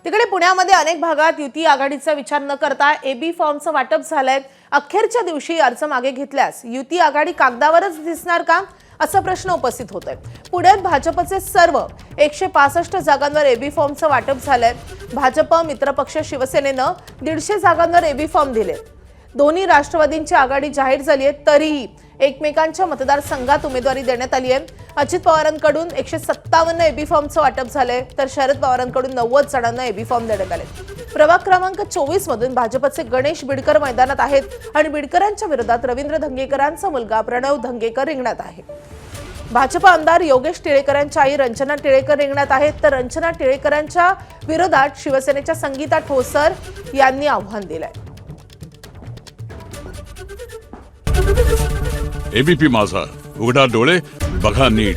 तिकडे पुण्यामध्ये अनेक भागात युती आघाडीचा विचार न करता एबी फॉर्मचं वाटप झालंय। अखेरच्या दिवशी अर्ज मागे घेतल्यास युती आघाडी कागदावरच दिसणार का, असा प्रश्न उपस्थित होतोय। पुण्यात भाजपचे सर्व 165 जागांवर एबी फॉर्मचं वाटप झालंय। भाजप मित्रपक्ष शिवसेनेनं 150 जागांवर एबी फॉर्म दिले। दोन्ही राष्ट्रवादींची आघाडी जाहीर झाली आहे, तरीही एकमेकांच्या मतदारसंघात उमेदवारी देण्यात आली आहे। अजित पवारांकडून 157 एबी फॉर्मचं वाटप झालंय, तर शरद पवारांकडून 90 जणांना एबी फॉर्म देण्यात आले। प्रभाग क्रमांक 24 मधून भाजपचे गणेश बिडकर मैदानात आहेत आणि बिडकरांच्या विरोधात रवींद्र धंगेकरांचा मुलगा प्रणव धंगेकर रिंगणात आहे। भाजप आमदार योगेश टिळेकरांच्या आई रंजना टिळेकर रिंगणात आहेत, तर रंजना टिळेकरांच्या विरोधात शिवसेनेच्या संगीता ठोसर यांनी आव्हान दिलंय। एबीपी माझा, उघडा डोळे बघा नीट।